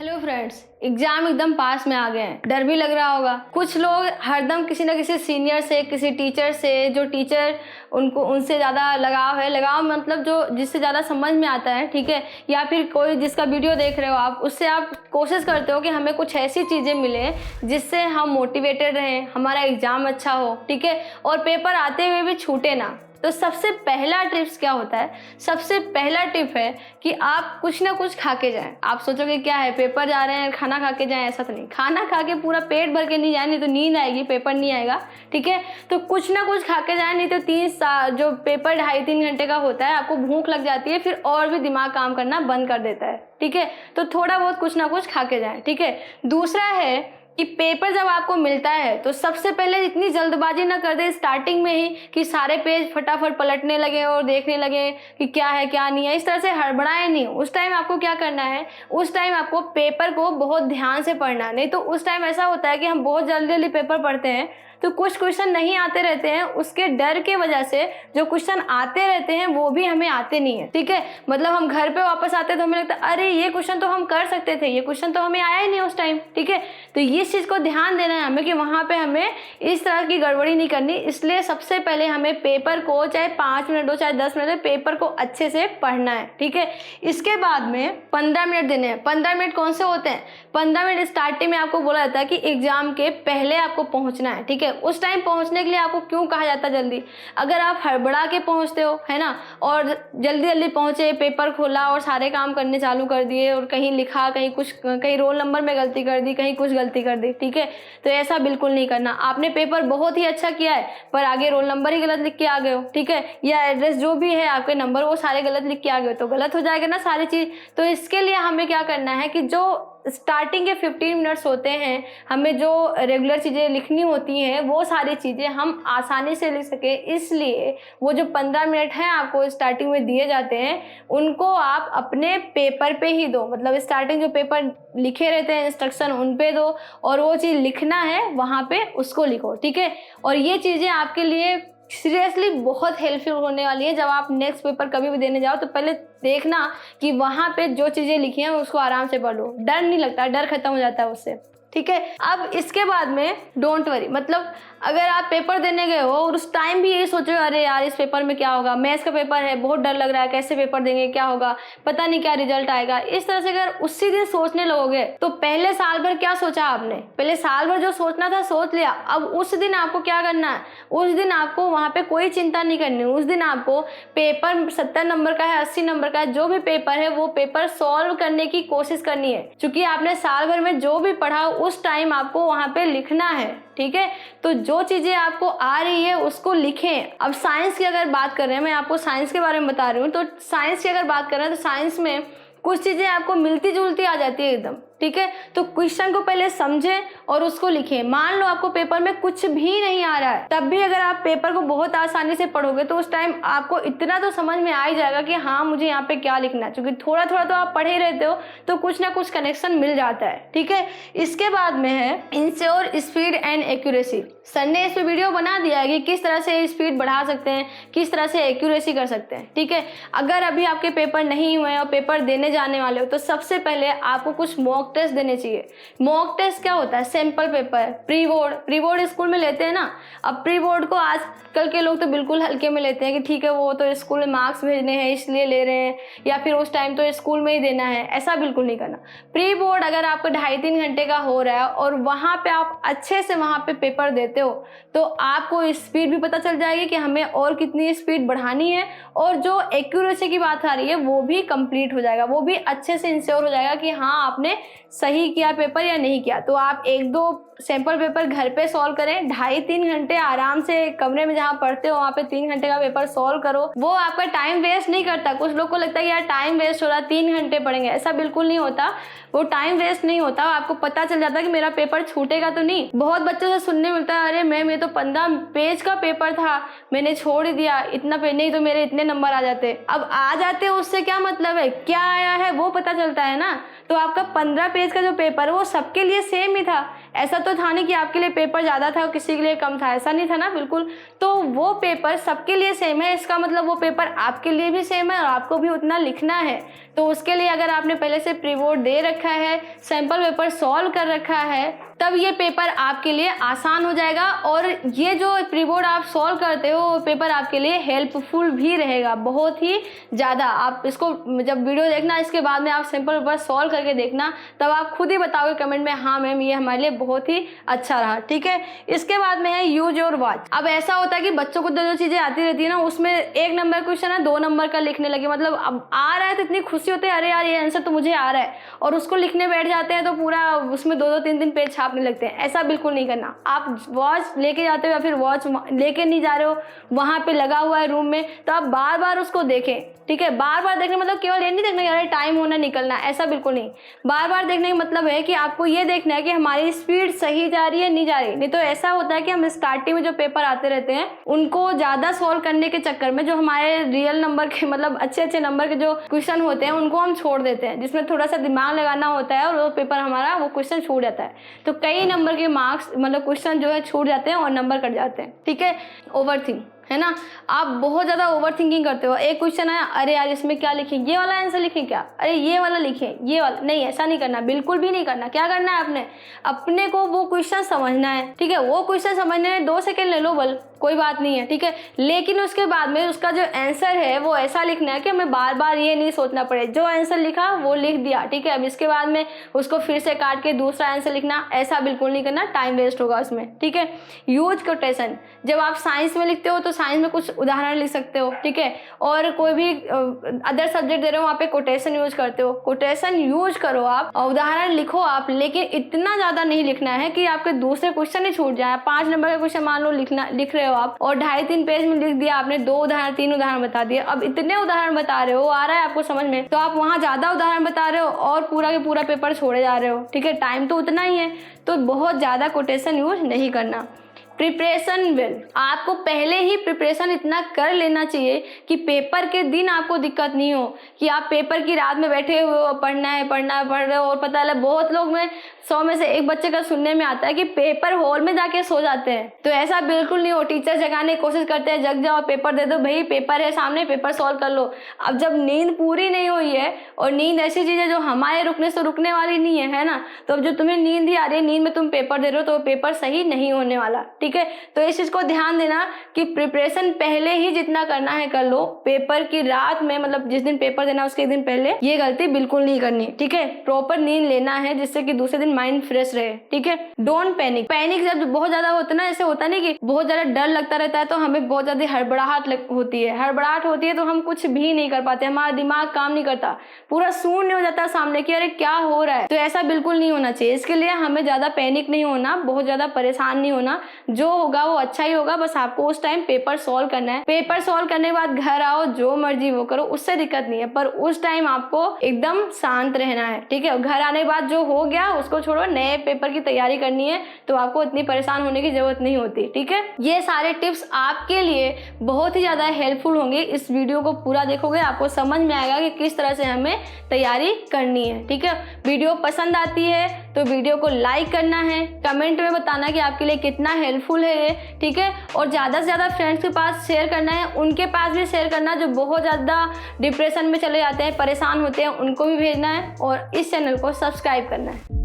Hello friends, exam एकदम पास में आ गए हैं। डर भी लग रहा होगा। कुछ लोग हरदम किसी न किसी सीनियर से, किसी टीचर से, जो टीचर उनसे ज़्यादा लगाव मतलब जो जिससे ज़्यादा समझ में आता है, ठीक है, या फिर कोई जिसका वीडियो देख रहे हो आप, उससे आप कोशिश करते हो कि हमें कुछ ऐसी चीज़ें मिले जिससे हम मोटिवेटेड रहें, हमारा एग्ज़ाम अच्छा हो, ठीक है, और पेपर आते हुए भी छूटे ना। तो सबसे पहला टिप्स क्या होता है? सबसे पहला टिप है कि आप कुछ ना कुछ खा के जाएं। आप सोचोगे क्या है, पेपर जा रहे हैं खाना खा के जाएं, ऐसा तो नहीं। खाना खा के पूरा पेट भर के नहीं जाए, नहीं तो नींद आएगी, पेपर नहीं आएगा, ठीक है। तो कुछ ना कुछ खा के जाएं, नहीं तो जो पेपर 2.5-3 घंटे का होता है, आपको भूख लग जाती है, फिर और भी दिमाग काम करना बंद कर देता है, ठीक है। तो थोड़ा बहुत कुछ ना कुछ खा के जाएं, ठीक है। दूसरा है कि पेपर जब आपको मिलता है तो सबसे पहले इतनी जल्दबाजी ना कर दे स्टार्टिंग में ही कि सारे पेज फटाफट पलटने लगे और देखने लगे कि क्या है क्या नहीं है। इस तरह से हड़बड़ाएं नहीं। उस टाइम आपको क्या करना है, उस टाइम आपको पेपर को बहुत ध्यान से पढ़ना है। नहीं तो उस टाइम ऐसा होता है कि हम बहुत जल्दी जल्दी पेपर पढ़ते हैं तो कुछ क्वेश्चन नहीं आते रहते हैं। उसके डर के वजह से जो क्वेश्चन आते रहते हैं वो भी हमें आते नहीं है, ठीक है। मतलब हम घर पे वापस आते हैं तो हमें लगता है अरे ये क्वेश्चन तो हम कर सकते थे, ये क्वेश्चन तो हमें आया ही नहीं उस टाइम, ठीक है। तो इस चीज को ध्यान देना है हमें कि वहां पे हमें इस तरह की गड़बड़ी नहीं करनी। इसलिए सबसे पहले हमें पेपर को चाहे 5 मिनट हो चाहे 10 मिनट हो, पेपर को अच्छे से पढ़ना है, ठीक है। इसके बाद में 15 मिनट देने हैं। 15 मिनट कौन से होते हैं? 15 मिनट स्टार्टिंग में आपको बोला जाता है कि एग्जाम के पहले आपको पहुंचना है, ठीक है। उस टाइम पहुंचने के लिए आपको क्यों कहा जाता है जल्दी? अगर आप हड़बड़ा के पहुंचते हो, है ना, और जल्दी जल्दी पहुंचे, पेपर खोला और सारे काम करने चालू कर दिए और कहीं लिखा, कहीं रोल नंबर में गलती कर दी, कहीं कुछ गलती कर दी, ठीक है, तो ऐसा बिल्कुल नहीं करना। आपने पेपर बहुत ही अच्छा किया है पर आगे रोल नंबर ही गलत लिख के आ गए हो, ठीक है, या एड्रेस जो भी है आपके नंबर वो सारे गलत लिख के आ गए हो तो गलत हो जाएगा ना सारी चीज। तो इसके लिए हमें क्या करना है कि जो स्टार्टिंग के 15 मिनट्स होते हैं, हमें जो रेगुलर चीज़ें लिखनी होती हैं वो सारी चीज़ें हम आसानी से लिख सके, इसलिए वो जो 15 मिनट हैं आपको स्टार्टिंग में दिए जाते हैं उनको आप अपने पेपर पे ही दो। मतलब स्टार्टिंग जो पेपर लिखे रहते हैं इंस्ट्रक्शन उन पे दो और वो चीज़ लिखना है वहाँ पे उसको लिखो, ठीक है। और ये चीज़ें आपके लिए सीरियसली बहुत हेल्पफुल होने वाली है। जब आप नेक्स्ट पेपर कभी भी देने जाओ तो पहले देखना कि वहां पे जो चीजें लिखी हैं उसको आराम से पढ़ो। डर नहीं लगता, डर खत्म हो जाता है उससे, ठीक है। अब इसके बाद में डोंट वरी, मतलब अगर आप पेपर देने गए हो और उस टाइम भी यही सोचो अरे यार इस पेपर में क्या होगा, मैथ्स का पेपर है, बहुत डर लग रहा है, कैसे पेपर देंगे, क्या होगा, पता नहीं क्या रिजल्ट आएगा, इस तरह से अगर उसी दिन सोचने लगोगे तो पहले साल भर क्या सोचा आपने? पहले साल भर जो सोचना था सोच लिया। अब उस दिन आपको क्या करना है? उस दिन आपको वहां पे कोई चिंता नहीं करनी। उस दिन आपको पेपर 70 नंबर का है, 80 नंबर का है, जो भी पेपर है वो पेपर सॉल्व करने की कोशिश करनी है। क्योंकि आपने साल भर में जो भी पढ़ा उस टाइम आपको वहां पे लिखना है, ठीक है। तो जो चीजें आपको आ रही है उसको लिखें। अब साइंस की अगर बात कर रहे हैं, मैं आपको साइंस के बारे में बता रही हूँ, तो साइंस की अगर बात कर रहे हैं तो साइंस में कुछ चीजें आपको मिलती जुलती आ जाती है एकदम, ठीक है। तो क्वेश्चन को पहले समझें और उसको लिखें। मान लो आपको पेपर में कुछ भी नहीं आ रहा है, तब भी अगर आप पेपर को बहुत आसानी से पढ़ोगे तो उस टाइम आपको इतना तो समझ में आ ही जाएगा कि हाँ मुझे यहाँ पे क्या लिखना है। क्योंकि थोड़ा थोड़ा तो आप पढ़े ही रहते हो तो कुछ ना कुछ कनेक्शन मिल जाता है, ठीक है। इसके बाद में है ensure speed and accuracy. Sir ने इस पे वीडियो बना दिया है कि किस तरह से स्पीड बढ़ा सकते हैं, किस तरह से एक्यूरेसी कर सकते हैं, ठीक है। अगर अभी आपके पेपर नहीं हुए और पेपर देने जाने वाले हो तो सबसे पहले आपको कुछ मॉक टेस्ट देने चाहिए। मॉक टेस्ट क्या होता है? Sample paper, pre board school में लेते हैं ना। अब प्री बोर्ड को आजकल के लोग तो बिल्कुल हल्के में लेते हैं कि ठीक है वो तो स्कूल में मार्क्स भेजने हैं इसलिए ले रहे हैं, या फिर उस टाइम तो स्कूल में ही देना है। ऐसा बिल्कुल नहीं करना। प्री बोर्ड अगर आपको 2.5-3 घंटे का हो रहा है और वहां पे आप अच्छे से वहां पे पेपर देते हो तो आपको स्पीड भी पता चल जाएगी कि हमें और कितनी स्पीड बढ़ानी है, और जो एक्यूरेसी की बात आ रही है वो भी कंप्लीट हो जाएगा, वो भी अच्छे से इंश्योर हो जाएगा कि हाँ आपने सही किया पेपर या नहीं किया। तो आप 1-2 सैंपल पेपर घर पे सॉल्व करें। 2.5-3 घंटे आराम से कमरे में जहाँ पढ़ते हो वहाँ पे 3 घंटे का पेपर सॉल्व करो। वो आपका टाइम वेस्ट नहीं करता। कुछ लोग को लगता है यार टाइम वेस्ट हो रहा है, 3 घंटे पढ़ेंगे, ऐसा बिल्कुल नहीं होता। वो टाइम वेस्ट नहीं होता, आपको पता चल जाता है कि मेरा पेपर छूटेगा तो नहीं। बहुत बच्चों से सुनने मिलता है अरे मैम ये तो 15 पेज का पेपर था, मैंने छोड़ ही दिया, इतना पेज नहीं तो मेरे इतने नंबर आ जाते। अब आ जाते उससे क्या मतलब है, क्या आया है वो पता चलता है ना। तो आपका 15 15 पेज का जो पेपर है वो सबके लिए सेम ही था। ऐसा तो था नहीं कि आपके लिए पेपर ज़्यादा था और किसी के लिए कम था, ऐसा नहीं था ना, बिल्कुल। तो वो पेपर सबके लिए सेम है, इसका मतलब वो पेपर आपके लिए भी सेम है और आपको भी उतना लिखना है। तो उसके लिए अगर आपने पहले से प्री बोर्ड दे रखा है, सैम्पल पेपर सॉल्व कर रखा है, तब ये पेपर आपके लिए आसान हो जाएगा। और ये जो प्री बोर्ड आप सॉल्व करते हो वो पेपर आपके लिए हेल्पफुल भी रहेगा बहुत ही ज़्यादा। आप इसको जब वीडियो देखना, इसके बाद में आप सैम्पल पेपर सॉल्व करके देखना, तब आप खुद ही बताओगे कमेंट में, हाँ मैम ये हमारे लिए बहुत ही अच्छा रहा। ठीक है, इसके बाद में है यूज योर वॉच। अब ऐसा होता है कि बच्चों को जो चीज़ें आती रहती है ना, उसमें 1 नंबर क्वेश्चन है 2 नंबर का लिखने लगे, मतलब अब आ रहा है तो इतनी खुशी होती है, अरे यार ये आंसर तो मुझे आ रहा है, और उसको लिखने बैठ जाते हैं तो पूरा उसमें 2-2 3-3 पेज छापने लगते हैं। ऐसा बिल्कुल नहीं करना। आप वॉच लेके जाते हो या फिर वॉच लेके नहीं जा रहे हो, वहाँ पे लगा हुआ है रूम में, तो आप बार बार उसको देखें। ठीक है, बार बार देखने मतलब केवल ये नहीं देखना कि अरे टाइम होना निकलना, ऐसा बिल्कुल नहीं। बार बार देखने का मतलब है कि आपको ये देखना है कि हमारी स्पीड सही जा रही है नहीं जा रही। नहीं तो ऐसा होता है कि हम स्टार्टिंग में जो पेपर आते रहते हैं उनको ज़्यादा सॉल्व करने के चक्कर में जो हमारे रियल नंबर के मतलब अच्छे नंबर के जो क्वेश्चन होते हैं उनको हम छोड़ देते हैं, जिसमें थोड़ा सा दिमाग लगाना होता है और वो पेपर हमारा वो क्वेश्चन छूट जाता है। तो कई नंबर के मार्क्स मतलब क्वेश्चन जो है छूट जाते हैं और नंबर कट जाते हैं। ठीक है, ओवरथिंक है ना, आप बहुत ज़्यादा ओवर थिंकिंग करते हो। एक क्वेश्चन आया, अरे यार इसमें क्या लिखें, ये वाला आंसर लिखें क्या, अरे ये वाला लिखें, ये वाला नहीं, ऐसा नहीं करना, बिल्कुल भी नहीं करना। क्या करना है, अपने को वो क्वेश्चन समझना है। ठीक है, वो क्वेश्चन समझने में 2 सेकंड ले लो बल, कोई बात नहीं है। ठीक है, लेकिन उसके बाद में उसका जो आंसर है वो ऐसा लिखना है कि हमें बार बार ये नहीं सोचना पड़े, जो आंसर लिखा वो लिख दिया। ठीक है, अब इसके बाद में उसको फिर से काट के दूसरा आंसर लिखना, ऐसा बिल्कुल नहीं करना, टाइम वेस्ट होगा उसमें। ठीक है, यूज कोटेशन। जब आप साइंस में लिखते हो तो साइंस में कुछ उदाहरण लिख सकते हो। ठीक है, और कोई भी अदर सब्जेक्ट दे रहे हो वहाँ पे कोटेशन यूज करते हो, कोटेशन यूज करो आप, उदाहरण लिखो आप, लेकिन इतना ज़्यादा नहीं लिखना है कि आपके दूसरे क्वेश्चन ही छूट जाए। 5 नंबर का क्वेश्चन मान लो लिख रहे हो आप और 2.5-3 पेज में लिख दिया आपने, 2 उदाहरण 3 उदाहरण बता दिए। अब इतने उदाहरण बता रहे हो, आ रहा है आपको समझ में, तो आप वहाँ ज़्यादा उदाहरण बता रहे हो और पूरा के पूरा पेपर छोड़े जा रहे हो। ठीक है, टाइम तो उतना ही है, तो बहुत ज़्यादा कोटेशन यूज नहीं करना। प्रिपरेशन वेल, आपको पहले ही प्रिपरेशन इतना कर लेना चाहिए कि पेपर के दिन आपको दिक्कत नहीं हो, कि आप पेपर की रात में बैठे हुए हो, पढ़ रहे हो और पता लगा बहुत लोग में 100 में से 1 बच्चे का सुनने में आता है कि पेपर हॉल में जाके सो जाते हैं। तो ऐसा बिल्कुल नहीं हो, टीचर जगाने की कोशिश करते हैं, जग जाओ पेपर दे दो, भाई पेपर है सामने, पेपर सॉल्व कर लो। अब जब नींद पूरी नहीं हुई है, और नींद ऐसी चीज़ है जो हमारे रुकने से रुकने वाली नहीं है ना, तो अब जो तुम्हें नींद ही आ रही है, नींद में तुम पेपर दे रहे हो तो पेपर सही नहीं होने वाला। ठीक है, तो इस चीज़ को ध्यान देना कि प्रिपरेशन पहले ही जितना करना है कर लो, पेपर की रात में मतलब जिस दिन पेपर देना उसके 1 दिन पहले ये गलती बिल्कुल नहीं करनी। ठीक है, प्रॉपर नींद लेना है जिससे कि दूसरे दिन माइंड फ्रेश रहे। ठीक है, डोंट पैनिक। पैनिक जब बहुत ज्यादा होता है ना, ऐसे होता नहीं कि बहुत ज्यादा डर लगता रहता है तो हमें बहुत ज्यादा हड़बड़ाहट होती है तो हम कुछ भी नहीं कर पाते, हमारा दिमाग काम नहीं करता, पूरा शून्य हो जाता है सामने कि अरे क्या हो रहा है। तो ऐसा बिल्कुल नहीं होना चाहिए। इसके लिए हमें ज्यादा पैनिक नहीं होना, बहुत ज्यादा परेशान नहीं होना, जो होगा वो अच्छा ही होगा। बस आपको उस टाइम पेपर सॉल्व करना है। पेपर सॉल्व करने के बाद घर आओ, जो मर्जी वो करो, उससे दिक्कत नहीं है, पर उस टाइम आपको एकदम शांत रहना है। ठीक है, घर आने के बाद जो हो गया उसको छोड़ो, नए पेपर की तैयारी करनी है, तो आपको इतनी परेशान होने की जरूरत नहीं होती। ठीक है, ये सारे टिप्स आपके लिए बहुत ही ज्यादा हेल्पफुल होंगे। इस वीडियो को पूरा देखोगे आपको समझ में आएगा कि किस तरह से हमें तैयारी करनी है। ठीक है, वीडियो पसंद आती है तो वीडियो को लाइक करना है, कमेंट में बताना कि आपके लिए कितना हेल्पफुल है ये। ठीक है, और ज़्यादा से ज़्यादा फ्रेंड्स के पास शेयर करना है, उनके पास भी शेयर करना जो बहुत ज़्यादा डिप्रेशन में चले जाते हैं, परेशान होते हैं, उनको भी भेजना है, और इस चैनल को सब्सक्राइब करना है।